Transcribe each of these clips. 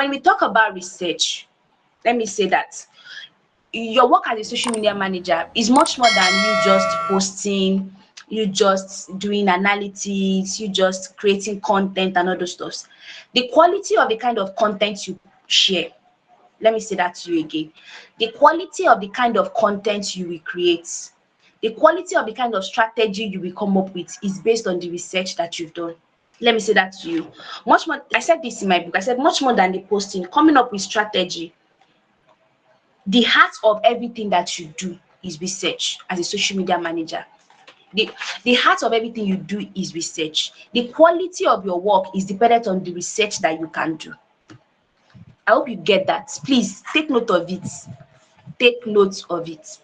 When we talk about research, let me say that your work as a social media manager is much more than you just posting, you just doing analytics, you just creating content and all those stuff. The quality of the kind of content you share, let me say that to you again. The quality of the kind of content you will create, the quality of the kind of strategy you will come up with is based on the research that you've done. Let me say that to you. Much more, I said this in my book. I said much more than the posting, coming up with strategy. The heart of everything that you do is research as a social media manager. The, the heart of everything you do is research. The quality of your work is dependent on the research that you can do. I hope you get that. Please take note of it. Take note of it.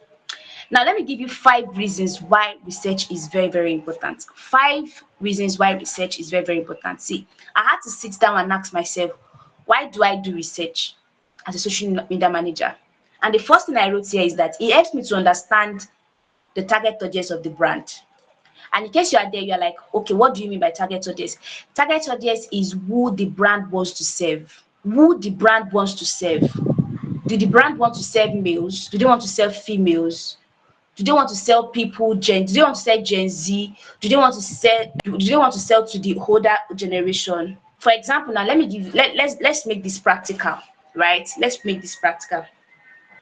Now, let me give you 5 reasons why research is very, very important. 5 reasons why research is very, very important. See, I had to sit down and ask myself, why do I do research as a social media manager? And the first thing I wrote here is that it helps me to understand the target audience of the brand. And in case you are there, you're like, okay, what do you mean by target audience? Target audience is who the brand wants to serve. Who the brand wants to serve. Do the brand want to serve males? Do they want to serve females? Do they want to sell people do they want to sell Gen Z? Do they want to sell to the older generation? For example, now let's make this practical, right? Let's make this practical.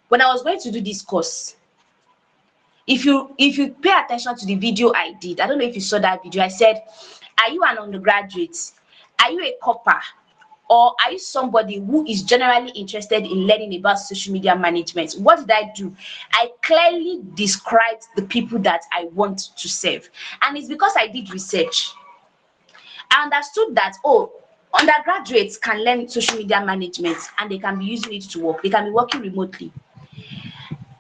When I was going to do this course, if you pay attention to the video I did, I don't know if you saw that video. I said, are you an undergraduate? Are you a copper? Or are you somebody who is generally interested in learning about social media management? What did I do? I clearly described the people that I want to serve. And it's because I did research. I understood that, oh, undergraduates can learn social media management and they can be using it to work. They can be working remotely.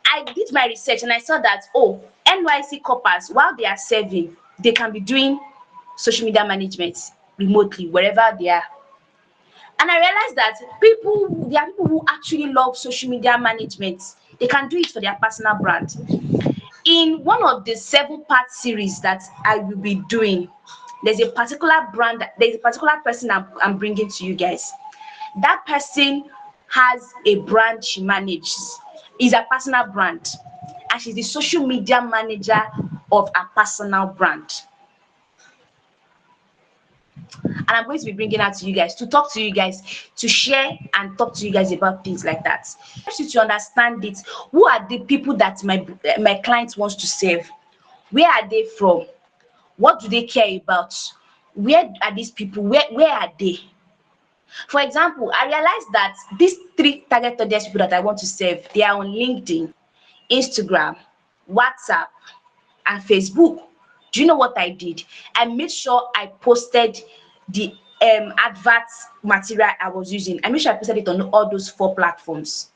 I did my research and I saw that, oh, NYC coppers, while they are serving, they can be doing social media management remotely, wherever they are. And I realized that there are people who actually love social media management. They can do it for their personal brand. In one of the 7-part series that I will be doing, there's a particular person I'm bringing to you guys. That person has a brand she manages. It's a personal brand. And she's the social media manager of a personal brand. And I'm going to be bringing that to you guys, to talk to you guys, to share and talk to you guys about things like that. Helps you to understand it. Who are the people that my client wants to serve? Where are they from? What do they care about? Where are these people? Where are they? For example, I realized that these 3 target audience people that I want to serve, they are on LinkedIn, Instagram, WhatsApp, and Facebook. Do you know what I did? I made sure I posted the advert material I was using. I made sure I posted it on all those 4 platforms.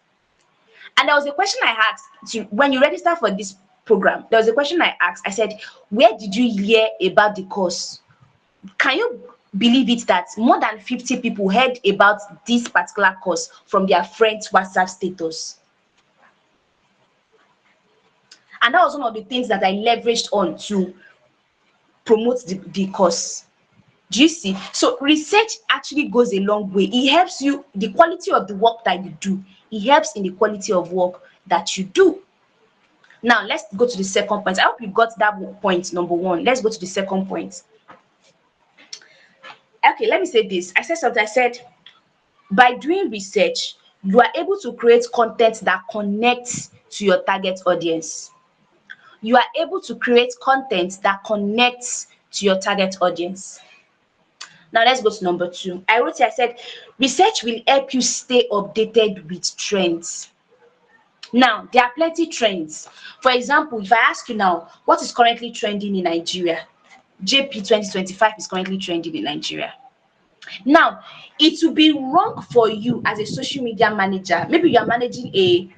And there was a question I asked when you register for this program. There was a question I asked. I said, where did you hear about the course? Can you believe it that more than 50 people heard about this particular course from their friends' WhatsApp status? And that was one of the things that I leveraged on to promote the course. Do you see? So research actually goes a long way. It helps you, the quality of the work that you do, it helps in the quality of work that you do. Now let's go to the second point. I hope you got that point, number 1. Let's go to the second point. Okay, let me say this. I said something. I said, by doing research, you are able to create content that connects to your target audience. You are able to create content that connects to your target audience. Now let's go to number 2. I wrote here, I said, research will help you stay updated with trends. Now, there are plenty trends. For example, if I ask you now, what is currently trending in Nigeria? JP 2025 is currently trending in Nigeria. Now, it will be wrong for you as a social media manager. Maybe you are managing a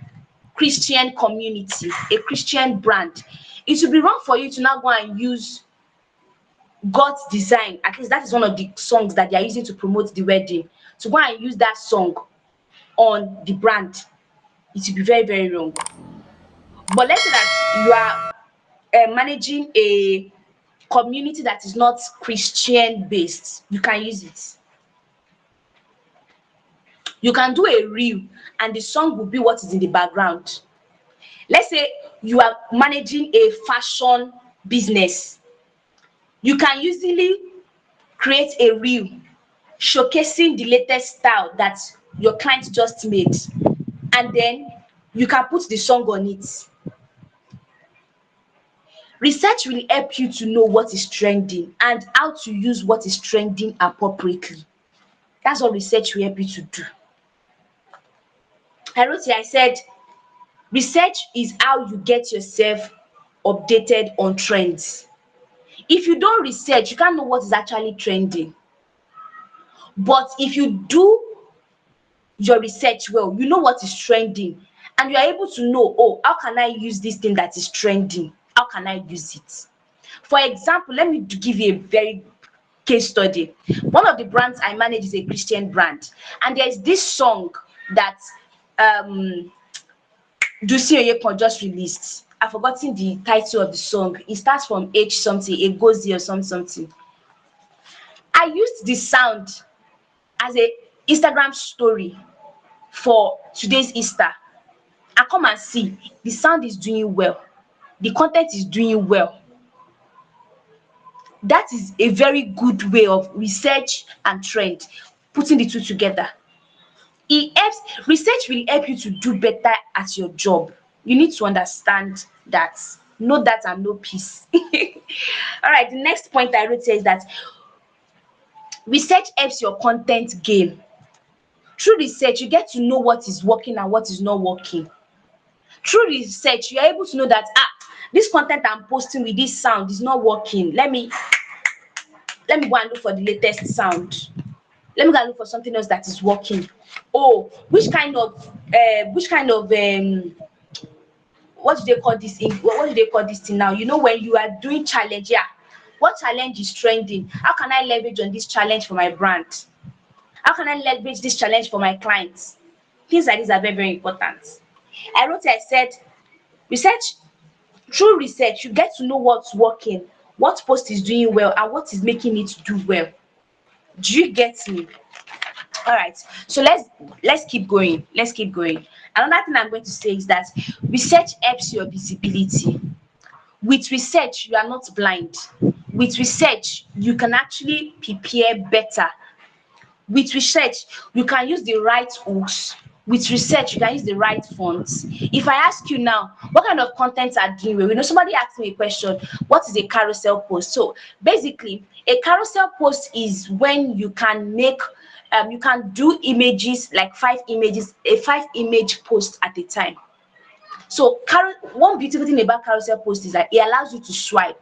Christian community, a Christian brand. It will be wrong for you to now go and use God's Design. At least that is one of the songs that they are using to promote the wedding. To go and use that song on the brand, it will be very, very wrong. But let's say that you are managing a community that is not Christian based, you can use it. You can do a reel and the song will be what is in the background. Let's say you are managing a fashion business. You can usually create a reel showcasing the latest style that your client just made, and then you can put the song on it. Research will help you to know what is trending and how to use what is trending appropriately. That's what research will help you to do. I wrote here, I said, research is how you get yourself updated on trends. If you don't research, you can't know what is actually trending. But if you do your research well, you know what is trending, and you are able to know, oh, how can I use this thing that is trending? How can I use it? For example, let me give you a very case study. One of the brands I manage is a Christian brand, and there is this song that um Dusi Oyekon just released. I've forgotten the title of the song. It starts from H something, Egozi or something. I used the sound as a Instagram story for today's Easter. And come and see, the sound is doing well. The content is doing well. That is a very good way of research and trend, putting the two together. It helps, research will help you to do better at your job. You need to understand that. Know that and know peace. All right, the next point I wrote here is that research helps your content game. Through research, you get to know what is working and what is not working. Through research, you are able to know that this content I'm posting with this sound is not working. Let me go and look for the latest sound. Let me go and look for something else that is working. Oh, what do they call this thing? What do they call this thing now? You know, when you are doing challenge, yeah. What challenge is trending? How can I leverage on this challenge for my brand? How can I leverage this challenge for my clients? Things like these are very, very important. I said, research, through research, you get to know what's working, what post is doing well, and what is making it do well. Do you get me? All right, so let's keep going. Let's keep going. Another thing I'm going to say is that research helps your visibility. With research, you are not blind. With research, you can actually prepare better. With research, you can use the right hooks. With research, you can use the right fonts. If I ask you now, what kind of content are doing well? You know, somebody asked me a question, what is a carousel post? So basically, a carousel post is when you can make you can do images, like 5 images, a 5 image post at a time. So one beautiful thing about carousel post is that it allows you to swipe.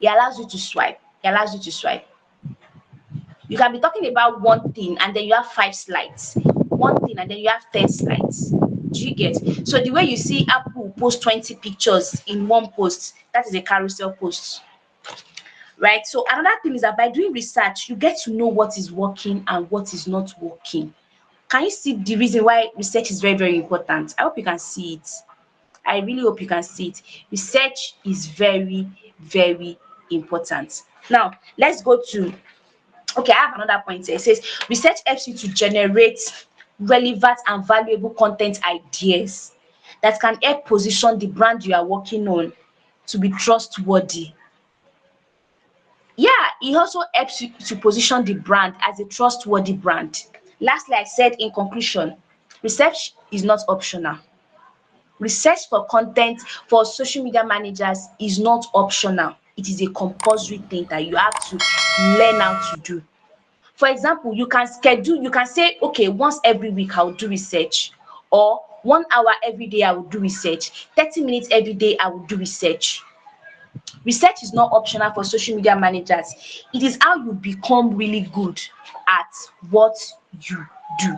It allows you to swipe. It allows you to swipe. You can be talking about one thing and then you have 5 slides. One thing and then you have 10 slides. Do you get? So the way you see Apple post 20 pictures in one post, that is a carousel post. Right? So another thing is that by doing research, you get to know what is working and what is not working. Can you see the reason why research is very, very important? I hope you can see it. I really hope you can see it. Research is very, very important. Now, let's go to, okay, I have another point here. It says, research helps you to generate relevant and valuable content ideas that can help position the brand you are working on to be trustworthy. Yeah, it also helps you to position the brand as a trustworthy brand. Lastly, I said in conclusion, research is not optional. Research for content for social media managers is not optional. It is a compulsory thing that you have to learn how to do. For example, you can say, okay, once every week I will do research, or 1 hour every day I will do research, 30 minutes every day I will do research. Research is not optional for social media managers. It is how you become really good at what you do.